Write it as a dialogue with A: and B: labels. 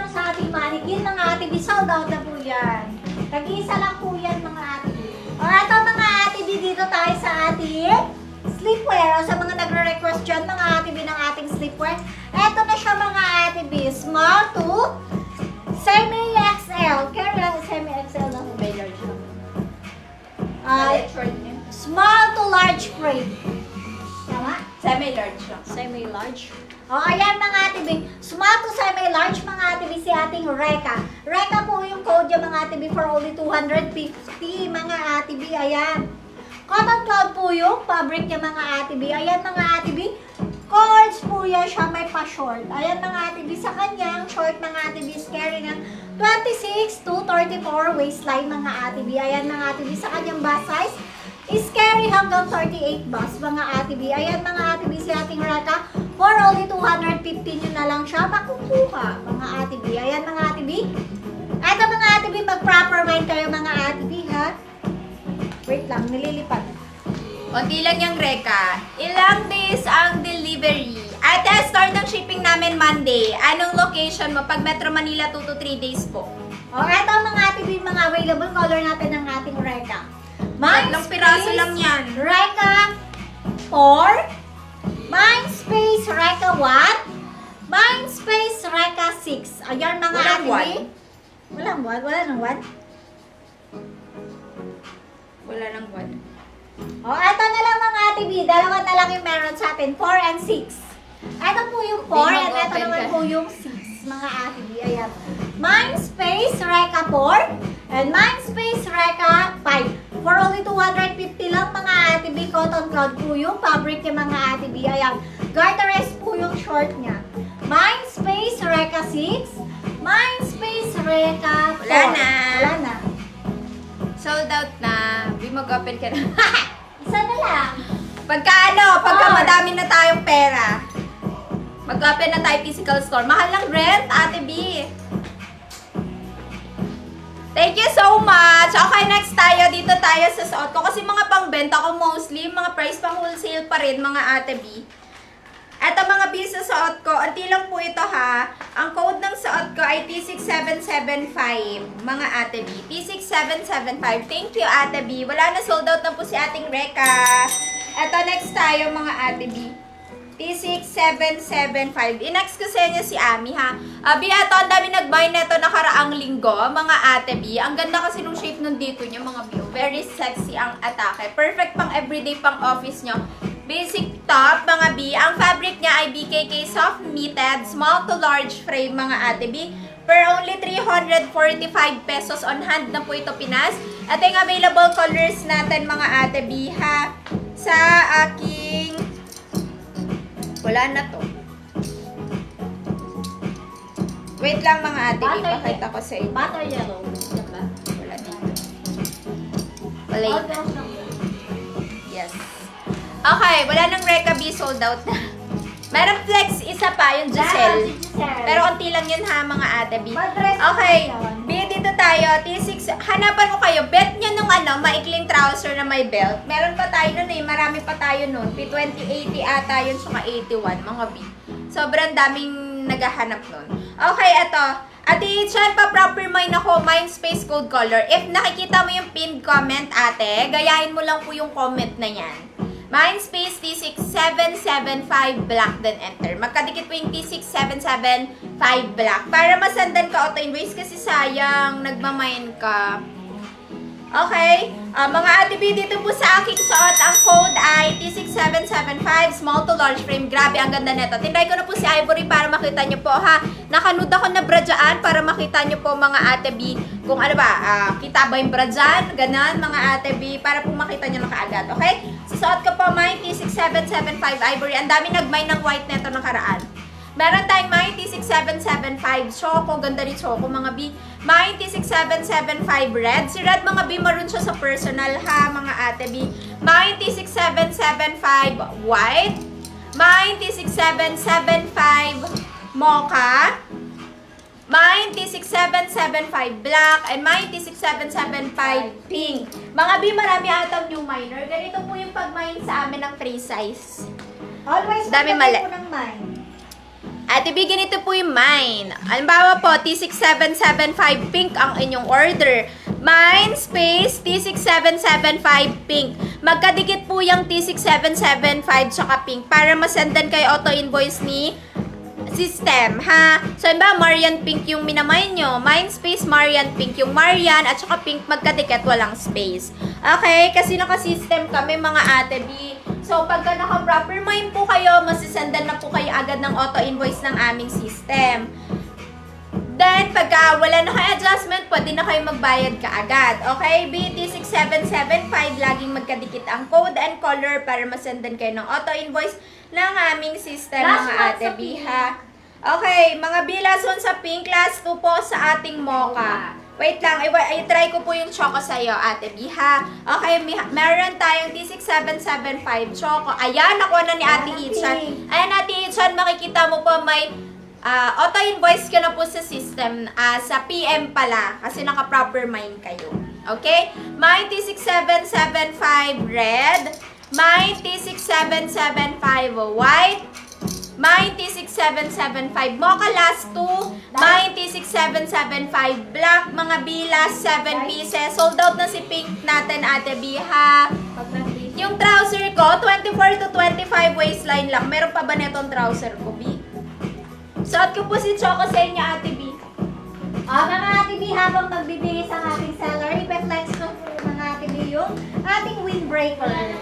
A: Sa ating mannequin, mga ate B, sold out na po yan. Tag-iisa lang po yan, mga ate B. O, ito mga ate B, dito tayo sa ating sleepwear. O, sa mga nagre-request dyan, mga ate B, ng ating sleepwear. Ito na siya, mga ate B. Small to semi-XL. Kaya lang, semi-XL na po. May large lang. Small to large frame. Tama?
B: Semi-large lang.
A: Semi-large. O, ayan mga ate B. Small to semi-large, mga ate B, si ating Reka. Reka po yung code yung mga ate B for only 250, mga ate B. Ayan. Cotton cloud po yung fabric niya, mga ate B. Ayan mga ate B. Cords po yan siya, may pa-short. Ayan mga ate B. Sa kanyang short, mga ate B, is carry ng 26 to 34 waistline, mga ate B. Ayan mga ate B. Sa kanyang bust size, is carry hanggang 38 bust, mga ate B. Ayan mga ate B, si ating Reka. For only 250 nyo na lang siya makukuha, mga ate B. Ayan mga ate B. Ito mga ate B, mag-proper mind kayo, mga ate B, ha? Wait lang, nililipad.
B: Kunti lang yung Reka. Ilang days ang delivery? Ate, start ng shipping namin Monday. Anong location mo? Pag Metro Manila, 2 to 3 days po.
A: O, ito mga ate B, mga available color natin ng ating Reka.
B: Tatlong piraso lang yan.
A: Reka 4. Mindspace Reka 1. Mindspace Reka 6. Ayan mga
B: Walang
A: ate B.
B: one?
A: Walang one? Wala nang one?
B: Wala nang one.
A: O, eto na lang mga ate B. Dalawa na lang yung meron sa atin. 4 and 6. Ito po yung 4
B: Di
A: and ito
B: mag-open
A: naman
B: ka.
A: po yung 6. Mga ate B. Ayan. Mindspace Reka 4 and Mindspace Reka 5. For only 250 lang mga ate B. Cotton cloud po yung fabric yung mga ate B. Ayan. Garterized po yung short niya. Mindspace Reka 6. Mindspace Reka 4.
B: Wala na.
A: Wala na.
B: Sold out na. Di mag-open ka na.
A: Isa na lang.
B: Pagka madami na tayong pera, mag-open na tayo physical store. Mahal ng rent, Ate B. Thank you so much. Okay, next tayo. Dito tayo sa suot ko. Kasi mga pangbenta ko mostly, mga price pang wholesale pa rin, mga Ate B. Eto mga B sa suot ko. Unti lang po ito ha. Ang code ng suot ko ay T6775, mga Ate B. T6775. Thank you, Ate B. Wala na, sold out na po si ating Reka. Eto, next tayo, mga Ate B. T6775. I-next ko sa inyo si Ami, ha? B, eto, ang dami nag-buy neto nakaraang linggo, mga Ate B. Ang ganda kasi nung shape nung dito niya, mga B. Very sexy ang atake. Perfect pang everyday, pang office nyo. Basic top, mga B. Ang fabric niya ay BKK soft knitted, small to large frame, mga Ate B. For only 345 pesos on hand na po ito, Pinas. At yung available colors natin, mga Ate B, ha? Sa aking... Wala na to. Wait lang, mga Ate B. Pakita ko sa inyo.
A: Butter yellow. Diba?
B: Wala dito. Wala
A: All
B: yun.
A: those lang.
B: Yes. Okay, wala nang Reka B, sold out na. Meron flex, isa pa, yung Giselle. Pero unti lang yun ha, mga Ate B. Okay, B, dito tayo. T6, hanapan ko kayo. Bet nyo nung maikling trouser na may belt. Meron pa tayo nun eh, marami pa tayo nun. P2080 ata yun, saka 81, mga B. Sobrang daming naghahanap nun. Okay, eto. Ate, dyan pa proper mind ako, Mindspace code color. If nakikita mo yung pinned comment, ate, gayahin mo lang po yung comment na yan. Mindspace T6775 black, then enter. Magkadikit po yung T6775 black. Para masandan ka auto-invoice kasi sayang, nagmamain ka. Okay? Mga Ate B, dito po sa aking suot, ang code ay T6775 small to large frame. Grabe, ang ganda nito. Tinry ko na po si Ivory para makita nyo po, ha. Nakanood ako na bra dyan para makita nyo po, mga Ate B, kung ano ba, kita ba yung bra dyan? Ganon, mga Ate B, para po makita nyo na kaagad. Okay? Susuot ko po, my T6775 Ivory. Ang dami nag-mine ng white neto nakaraan. Meron tayong my T6775 Choco. Ganda rin Choco, mga B. My T6775 Red. Si Red, mga B, maroon siya sa personal, ha, mga Ate B. My T6775 White. 9775 Mocha. Mine, T6775 black, and mine, T6775 pink. Mga B, marami atang new miner. Ganito po yung pag-mine sa amin ng 3 size.
A: Always
B: Dami
A: maglagay
B: mali.
A: po ng mine.
B: Ate B, ganito po yung mine. Halimbawa po, T6775 pink ang inyong order. Mine space T6775 pink. Magkadikit po yung T6775 tsaka pink para masendan kay auto-invoice ni system, ha? So, ba Marian pink yung minamine nyo. Mine space Marian pink yung Marian at saka pink magkadikit, walang space. Okay? Kasi naka-system kami mga ate B. So, pagka naka-proper mine po kayo, masisendan na po kayo agad ng auto-invoice ng aming system. Then, pagka wala na kayo adjustment, pwede na kayo magbayad kaagad. Okay? BT6775, laging magkadikit ang code and color para masendan kayo ng auto-invoice ng aming system,
A: Last
B: mga
A: one
B: ate
A: sa
B: B,
A: pink.
B: ha? Okay, mga bilas one sa pink, last 2 po sa ating mocha. Wait lang, i-try ko po yung choco sa'yo, ate B, ha? Okay, meron tayong T6775 choco. Ayan, nakuha na ni ate
A: Ayan,
B: Ichan.
A: pink.
B: Ayan, ate Ichan, makikita mo po may auto-invoice ka na po sa system, sa PM pala, kasi naka-proper mine kayo. Okay? Mine T6775 red, mine T6775 white, mine T6775 mocha last 2, mine T6775 black, mga bilas 7 pieces. Sold out na si pink natin, ate B, ha?
A: Pag nandito.
B: Yung trouser ko, 24 to 25 waistline lang. Meron pa ba netong trouser ko, B? Suot ko po si Choco sa inyo, ate B.
A: Mga ate B, habang magbibigay sa ating salary, pa-flex ko po mga ate B yung ating windbreaker.